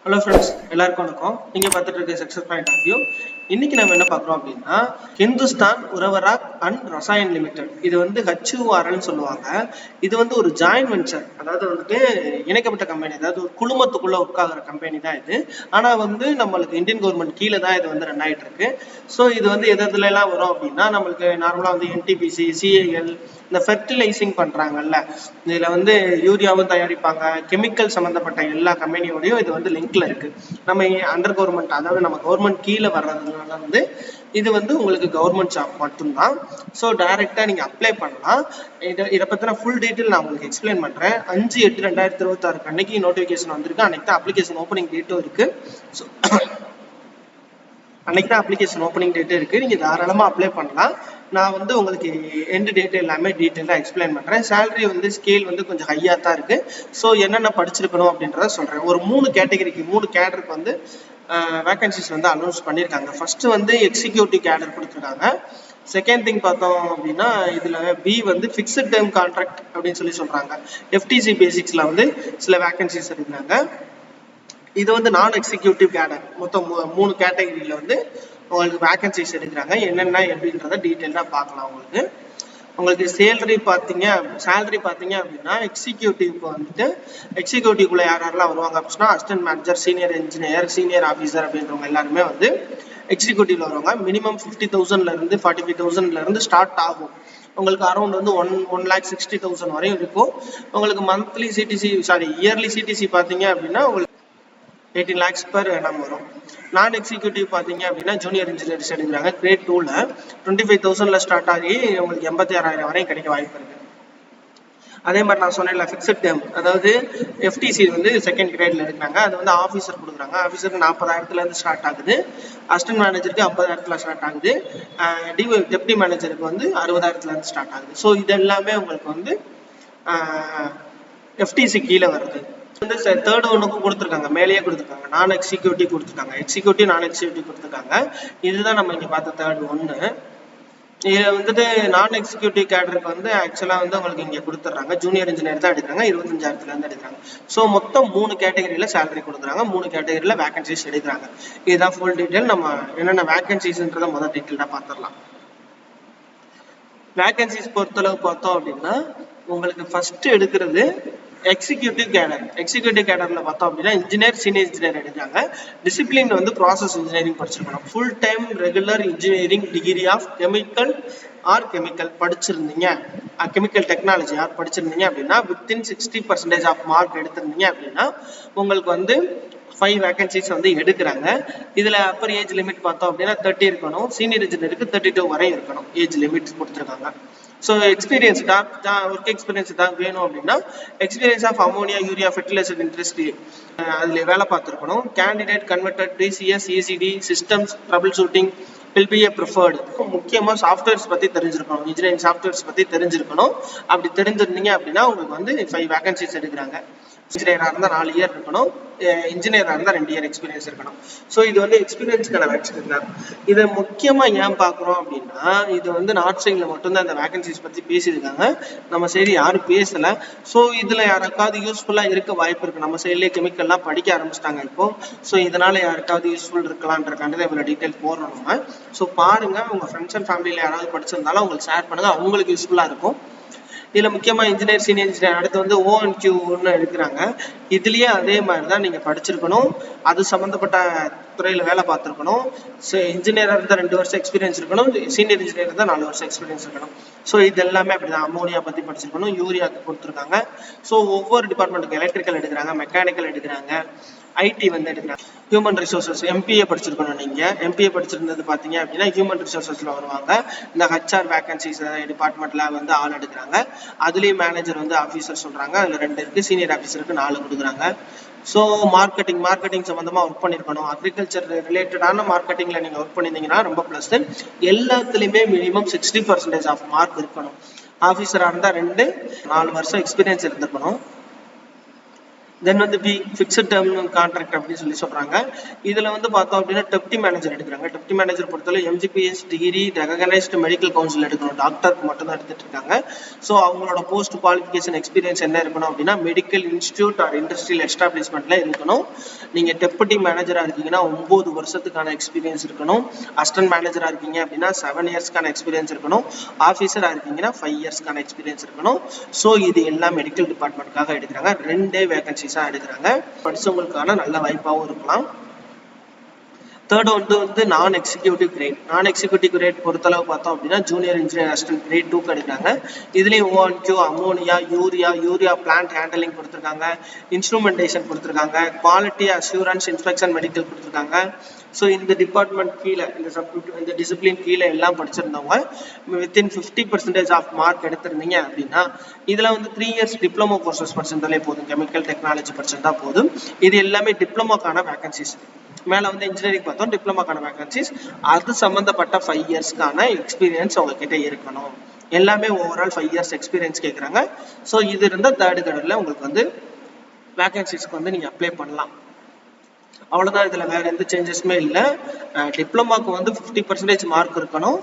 Hello friends, எல்லாருக்கும் வணக்கம். நீங்க பார்த்துட்டு இருக்க சக்சஸ் பாயிண்ட் ஆஃப் வியூ. இன்னைக்கு நம்ம என்ன பார்க்குறோம் அப்படின்னா, ஹிந்துஸ்தான் உரவராக் அண்ட் ரசாயன் லிமிடெட், இது வந்து HURL சொல்லுவாங்க. இது வந்து ஒரு ஜாயின்ட் வெஞ்சர், அதாவது வந்துட்டு இணைக்கப்பட்ட கம்பெனி, அதாவது ஒரு குழுமத்துக்குள்ள உட்காகிற கம்பெனி தான் இது. ஆனா வந்து நம்மளுக்கு இந்தியன் கவர்மெண்ட் கீழே தான் இது வந்து ரன் ஆயிட்டு இருக்கு. ஸோ இது வந்து எதுல எல்லாம் வரும் அப்படின்னா, நம்மளுக்கு நார்மலா வந்து NTPC, CIL, இந்த ஃபெர்டிலைசிங் பண்றாங்கல்ல, இதுல வந்து யூரியாவும் தயாரிப்பாங்க, கெமிக்கல் சம்பந்தப்பட்ட எல்லா கம்பெனியோடையும் இது வந்து லிங்க்ல இருக்கு. நம்ம அண்டர் கவர்மெண்ட், அதாவது நம்ம கவர்மெண்ட் கீழே வர்றதுனால வந்து இது வந்து உங்களுக்கு கவர்மெண்ட் ஜாப் மட்டும்தான். ஸோ டைரக்டா நீங்க அப்ளை பண்ணலாம். இதை பத்தின ஃபுல் டீட்டெயில் நான் உங்களுக்கு எக்ஸ்பிளைன் பண்றேன். 5/8/2026 அன்னைக்கு நோட்டிபிகேஷன் வந்திருக்கு. அன்னைக்கு தான் அப்ளிகேஷன் ஓப்பனிங் டேட்டும் இருக்கு. ஸோ அன்னைக்கு தான் அப்ளிகேஷன் ஓப்பனிங் டேட் இருக்கு. நீங்க தாராளமா அப்ளை பண்ணலாம். நான் வந்து உங்களுக்கு எண்ட் டேட் எல்லாமே டீட்டெயிலாக எக்ஸ்பிளைன் பண்றேன். சேலரி வந்து ஸ்கேல் வந்து கொஞ்சம் ஹையா தான் இருக்கு. ஸோ என்னென்ன படிச்சிருக்கணும் அப்படின்றத சொல்றேன். ஒரு 3 கேட்டகரிக்கு 3 கேடருக்கு வந்து வேகன்சிஸ் வந்து அனௌன்ஸ் பண்ணியிருக்காங்க. ஃபர்ஸ்ட் வந்து எக்ஸிக்யூட்டிவ் கேடர் கொடுத்துருக்காங்க. செகண்ட் திங் பார்த்தோம் அப்படின்னா, இதுல பி வந்து ஃபிக்ஸ்ட் டேர்ம் கான்ட்ராக்ட் அப்படின்னு சொல்றாங்க. FTC பேசிக்ஸ்ல வந்து சில வேகன்சிஸ் இருக்கிறாங்க. இது வந்து நான் எக்ஸிக்யூட்டிவ் கேடர். மொத்தம் 3 கேட்டகரியில வந்து உங்களுக்கு வேகன்சிஸ் எடுக்கிறாங்க. என்னென்ன எப்படின்றத டீட்டெயிலாக பார்க்கலாம். உங்களுக்கு சேலரி பார்த்தீங்க அப்படின்னா, எக்ஸிக்யூட்டிவ்க்கு வந்துட்டு எக்ஸிக்யூட்டிவ்குள்ள யாரெல்லாம் வருவாங்க அப்படின்னா, assistant manager, senior engineer, senior officer அப்படின்றவங்க எல்லாருமே வந்து எக்ஸிக்யூட்டிவ்ல வருவாங்க. மினிமம் 50,000ல இருந்து 45,000ல இருந்து ஸ்டார்ட் ஆகும். உங்களுக்கு அரௌண்ட் வந்து 1,60,000 வரையும் இருக்கும். உங்களுக்கு மந்த்லி இயர்லி சிடிசி பார்த்தீங்க அப்படின்னா உங்களுக்கு 18 lakhs per annum வரும். நான் எக்ஸிக்யூட்டிவ் பார்த்தீங்க அப்படின்னா, ஜூனியர் இன்ஜினியர்ஸ் எடுக்கிறாங்க. கிரேட் 2ல 25,000ல ஸ்டார்ட் ஆகி உங்களுக்கு 86,000 வரையும் கிடைக்க வாய்ப்பு இருக்கு. அதே மாதிரி நான் சொன்னேன்ல, ஃபிக்ஸட் டேர்ம், அதாவது FTC வந்து செகண்ட் கிரேட்ல எடுக்கிறாங்க. அது வந்து ஆஃபீஸர் கொடுக்குறாங்க. ஆஃபீஸருக்கு 40,000ல இருந்து ஸ்டார்ட் ஆகுது. அசிஸ்டன்ட் மேனேஜருக்கு 50,000ல ஸ்டார்ட் ஆகுது. டெப்டி மேனேஜருக்கு வந்து 60,000ல இருந்து ஸ்டார்ட் ஆகுது. ஸோ இது எல்லாமே உங்களுக்கு வந்து FTC கீழே வருது. வந்து தேர்ட் ஒன்றுக்கும் கொடுத்துருக்காங்க, மேலேயே கொடுத்துருக்காங்க. நான் எக்ஸிக்யூட்டிவ் கொடுத்துருக்காங்க, எக்ஸிக்யூட்டிவ் நான் எக்ஸிக்யூட்டிவ் கொடுத்துருக்காங்க. இதுதான் நம்ம இங்க பார்த்த தேர்ட் ஒன்று. இது வந்துட்டு நான் எக்ஸிக்யூட்டிவ் கேடருக்கு வந்து ஆக்சுவலா வந்து உங்களுக்கு இங்க கொடுத்துட்றாங்க. ஜூனியர் இன்ஜினியர் தான் எடுக்கிறாங்க. 25,000ல இருந்து எடுக்கிறாங்க. ஸோ மொத்தம் 3 கேட்டகரியில சேலரி கொடுக்குறாங்க. 3 கேட்டகரியில வேகன்சிஸ் எடுக்கிறாங்க. இதுதான் ஃபுல் டீட்டெயில். நம்ம என்னென்ன வேகன்சிஸ்ன்றத முதல் டீட்டெயிலாக பார்த்துடலாம். வேகன்சிஸ் பொறுத்தளவு பார்த்தோம் அப்படின்னா, உங்களுக்கு ஃபர்ஸ்ட் எடுக்கிறது எக்ஸிக்யூட்டிவ் கேடர். எக்ஸிக்யூட்டிவ் கேடர்ல பார்த்தோம் அப்படின்னா, இன்ஜினியர், சீனியர் இன்ஜினியர் எடுக்கிறாங்க. டிசிப்ளின் வந்து ப்ராசஸ் இன்ஜினியரிங் படிச்சிருக்கணும். Full time regular engineering degree of chemical படிச்சிருந்தீங்க, கெமிக்கல் டெக்னாலஜி படிச்சிருந்தீங்க அப்படின்னா, வித்தின் 60% ஆஃப் மார்க் எடுத்திருந்தீங்க அப்படின்னா உங்களுக்கு வந்து 5 வேகன்சிஸ் வந்து எடுக்கிறாங்க. இதுல அப்பர் ஏஜ் லிமிட் பார்த்தோம் அப்படின்னா 30 இருக்கணும். சீனியர் இன்ஜினியருக்கு 32 வரை இருக்கணும் ஏஜ் லிமிட் கொடுத்துருக்காங்க. ஸோ எக்ஸ்பீரியன்ஸ் ஒர்க் எக்ஸ்பீரியன்ஸ் தான் வேணும் அப்படின்னா, experience of ammonia, urea, fertiliser industry அதில் வேலை பார்த்துருக்கணும். Candidate converted DCS, ECD systems trouble shooting will be a preferred. முக்கியமாக சாஃப்ட்வேர்ஸ் பற்றி தெரிஞ்சிருக்கணும், இன்ஜினியரிங் சாஃப்ட்வேர்ஸ் பற்றி தெரிஞ்சிருக்கணும். அப்படி தெரிஞ்சிருந்தீங்க அப்படின்னா உங்களுக்கு வந்து 5 வேகன்சிஸ் எடுக்கிறாங்க. இன்ஜினியராக இருந்தால் 4 இயர் இருக்கணும், இன்ஜினியராக இருந்தால் 2 இயர் எக்ஸ்பீரியன்ஸ் இருக்கணும். ஸோ இது வந்து எக்ஸ்பீரியன்ஸ்க்கான வேகன்சிஸ் தான். இதை முக்கியமாக ஏன் பார்க்குறோம் அப்படின்னா, இது வந்து நார்த் சைடில் மட்டும்தான் இந்த வேகன்சிஸ் பற்றி பேசியிருக்காங்க. நம்ம சைடு யாரும் பேசலை. ஸோ இதில் யாருக்காவது யூஸ்ஃபுல்லாக இருக்க வாய்ப்பு இருக்குது. நம்ம சைட்லேயே கெமிக்கல்லாம் படிக்க ஆரம்பிச்சிட்டாங்க இப்போ. ஸோ இதனால யாருக்காவது யூஸ்ஃபுல் இருக்கலான்றக்காண்டி தான் இவ்வளோ டீட்டெயில் போடுறோம் நம்ம. ஸோ பாருங்க, உங்கள் ஃப்ரெண்ட்ஸ் அண்ட் ஃபேமிலியில் யாராவது படிச்சிருந்தாலும் அவங்களுக்கு ஷேர் பண்ணுங்க, அவங்களுக்கு யூஸ்ஃபுல்லாக இருக்கும். இதுல முக்கியமா இன்ஜினியர், சீனியர் இன்ஜினியர், அடுத்து வந்து ONQ எடுக்கிறாங்க. இதுலயே அதே மாதிரி தான் நீங்க படிச்சிருக்கணும், அது சம்பந்தப்பட்ட துறையில வேலை பார்த்துருக்கணும். இன்ஜினியரா இருந்தால் 2 வருஷம் எக்ஸ்பீரியன்ஸ் இருக்கணும், சீனியர் இன்ஜினியர் இருந்தால் 4 வருஷம் எக்ஸ்பீரியன்ஸ் இருக்கணும். ஸோ இது எல்லாமே அப்படிதான். அமோனியா பத்தி படிச்சிருக்கணும், யூரியாக்கு கொடுத்துருக்காங்க. ஸோ ஒவ்வொரு டிபார்ட்மெண்ட்டுக்கு எலக்ட்ரிக்கல் எடுக்கிறாங்க, மெக்கானிக்கல் எடுக்கிறாங்க, IT வந்து எடுக்கிறாங்க. ஹியூமன் ரிசோர்சஸ் MPA படிச்சிருக்கணும். நீங்க MPA படிச்சிருந்தது பாத்தீங்க அப்படின்னா ஹியூமன் ரிசோர்சஸ்ல வருவாங்க. இந்த HR வேகன்சிஸ் டிபார்ட்மெண்ட்ல வந்து ஆள் எடுக்கிறாங்க. அதுலயும் மேனேஜர் வந்து ஆஃபீஸர் சொல்றாங்க, அதுல 2 இருக்கு. சீனியர் ஆஃபீஸருக்கு 4 கொடுக்குறாங்க. ஸோ மார்க்கெட்டிங் சம்பந்தமா ஒர்க் பண்ணிருக்கணும். அக்ரிகல்ச்சர் ரிலேட்டடான மார்க்கெட்டிங்ல நீங்க ஒர்க் பண்ணிருந்தீங்கன்னா ரொம்ப பிளஸ். எல்லாத்துலயுமே மினிமம் 60% ஆஃப் மார்க் இருக்கணும். ஆஃபீஸரா இருந்தா 2, 4 வருஷம் எக்ஸ்பீரியன்ஸ் இருந்திருக்கணும். தென் வந்து ஃபிக்ஸட் டேர்ம் கான்ட்ராக்ட் அப்படின்னு சொல்லி சொல்றாங்க. இதுல வந்து பார்த்தோம் அப்படின்னா டெப்டி மேனேஜர் எடுக்கிறாங்க. டெப்டி மேனேஜர் பொறுத்தவரை MGPS degree recognised medical council எடுக்கணும், டாக்டருக்கு மட்டும் தான் எடுத்துட்டு இருக்காங்க. ஸோ அவங்களோட போஸ்ட் குவாலிஃபிகேஷன் எக்ஸ்பீரியன்ஸ் என்ன இருக்கணும் அப்படின்னா மெடிக்கல் இன்ஸ்டியூட் ஆர் இண்டஸ்ட்ரியல் எஸ்டாப்ளிஷ்மெண்ட்ல இருக்கணும். நீங்க டெப்டி மேனேஜரா இருக்கீங்கன்னா 9 வருஷத்துக்கான எக்ஸ்பீரியன்ஸ் இருக்கணும். அசிஸ்டன்ட் மேனேஜரா இருக்கீங்க அப்படின்னா 7 இயர்ஸ்க்கான எக்ஸ்பீரியன்ஸ் இருக்கணும். ஆஃபீஸரா இருக்கீங்கன்னா 5 இயர்ஸ்க்கான எக்ஸ்பீரியன்ஸ் இருக்கணும். ஸோ இது எல்லாம் மெடிக்கல் டிபார்ட்மெண்ட்காக எடுக்கிறாங்க. 2 வேகன்சிஸ் எடுக்கிறாங்க. படிச்சவங்களுக்கான நல்ல வாய்ப்பாகவும் இருக்கலாம். தேர்ட் வந்து நான் எக்ஸிக்யூட்டிவ் கிரேட். நான் எக்ஸிக்யூட்டிவ் கிரேட் பொறுத்தளவு பார்த்தோம் அப்படின்னா ஜூனியர் இன்ஜினியர் அசிஸ்டன்ட் கிரேட் 2 எடுக்கிறாங்க. இதுலேயும் O&Q, ammonia, urea plant handling கொடுத்துருக்காங்க, இன்ஸ்ட்ருமெண்டேஷன் கொடுத்துருக்காங்க, குவாலிட்டி அஷூரன்ஸ் இன்ஸ்பெக்ஷன் மெடிக்கல் கொடுத்துருக்காங்க. ஸோ இந்த டிபார்ட்மெண்ட் கீழே இந்த டிசிப்ளின் கீழே எல்லாம் படிச்சிருந்தவங்க வித்தின் 50% ஆஃப் மார்க் எடுத்திருந்தீங்க அப்படின்னா இதில் வந்து 3 இயர்ஸ் டிப்ளமோ கோர்சஸ் படிச்சிருந்தாலே போதும், கெமிக்கல் டெக்னாலஜி படிச்சிருந்தா போதும். இது எல்லாமே டிப்ளமோக்கான வேகன்சிஸ். மேலே வந்து இன்ஜினியரிங் பார்த்தோம், டிப்ளமோக்கான வேகன்சிஸ். அது சம்மந்தப்பட்ட 5 இயர்ஸ்க்கான எக்ஸ்பீரியன்ஸ் உங்ககிட்ட இருக்கணும். எல்லாமே ஓவரால் 5 இயர்ஸ் எக்ஸ்பீரியன்ஸ் கேட்குறாங்க. ஸோ இது இருந்தால் தேர்ட் கிரேடில் உங்களுக்கு வந்து வேகன்சிஸ்க்கு வந்து நீங்கள் அப்ளை பண்ணலாம். அவ்வளோதான், இதில் வேற எந்த சேஞ்சஸுமே இல்லை. டிப்ளமாக்கு வந்து 50% மார்க் இருக்கணும்,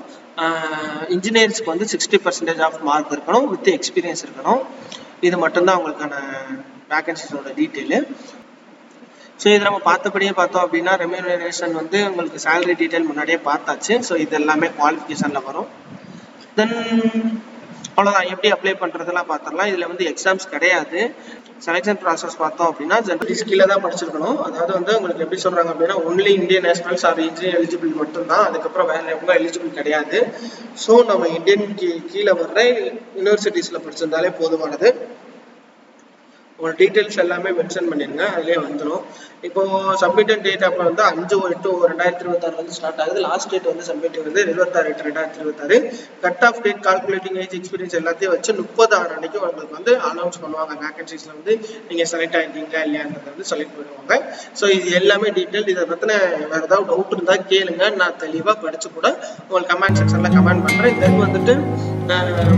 இன்ஜினியரிங்ஸ்க்கு வந்து 60% ஆஃப் மார்க் இருக்கணும், வித் எக்ஸ்பீரியன்ஸ் இருக்கணும். இது மட்டும்தான் உங்களுக்கான வேகன்சிஸோட டீட்டெயிலு. ஸோ இது நம்ம பார்த்தபடியே பார்த்தோம் அப்படின்னா ரெம்யூனரேஷன் வந்து உங்களுக்கு சேலரி டீட்டெயில் முன்னாடியே பார்த்தாச்சு. ஸோ இது எல்லாமே குவாலிஃபிகேஷனில் வரும். தென் அவ்வளோதான், எப்படி அப்ளை பண்ணுறதுலாம் பார்த்துடலாம். இதில் வந்து எக்ஸாம்ஸ் கிடையாது. செலெக்ஷன் ப்ராசஸ் பார்த்தோம் அப்படின்னா ஜென்ரல் கீழே தான் படிச்சிருக்கணும். அதாவது வந்து உங்களுக்கு எப்படி சொல்கிறாங்க அப்படின்னா only Indian nationals or engineer eligible மட்டும்தான், அதுக்கப்புறம் வேற எவ்வளோ எலிஜிபிள் கிடையாது. ஸோ நம்ம இந்தியன் கீழே வர்ற யூனிவர்சிட்டிஸில் படிச்சிருந்தாலே போதுமானது. உங்களோட டீட்டெயில்ஸ் எல்லாமே மென்ஷன் பண்ணிடுங்க, அதிலே வந்துடும். இப்போ சப்மிட்டட் டேட் அப்போ வந்து 5/8/2026 வந்து ஸ்டார்ட் ஆகுது. லாஸ்ட் டேட் வந்து சப்மிட் வந்து 26/8/2026. Cut off date, calculating age, experience எல்லாத்தையும் வச்சு 30 அன்னைக்கு உங்களுக்கு வந்து அனௌன்ஸ் பண்ணுவாங்க. வேகன்சிஸ்ல வந்து நீங்கள் செலக்ட் ஆகிட்டீங்களா இல்லையான்றதை வந்து செலக்ட் பண்ணுவாங்க. ஸோ இது எல்லாமே டீட்டெயில். இதை பற்றின வேறு ஏதாவது டவுட் இருந்தால் கேளுங்க, நான் தெளிவாக படித்து கூட உங்களுக்கு கமெண்ட் செக்ஷனில் கமெண்ட் பண்ணுறேன். தென் வந்துட்டு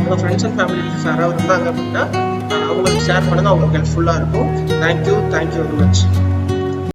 உங்கள் ஃப்ரெண்ட்ஸ் அண்ட் ஃபேமிலிஸ் யாராவது இருந்தாங்க அப்படின்னா அவங்களுக்கு ஷேர் பண்ணுங்கள், அவங்களுக்கு ஹெல்ப்ஃபுல்லாக இருக்கும். Thank you very much.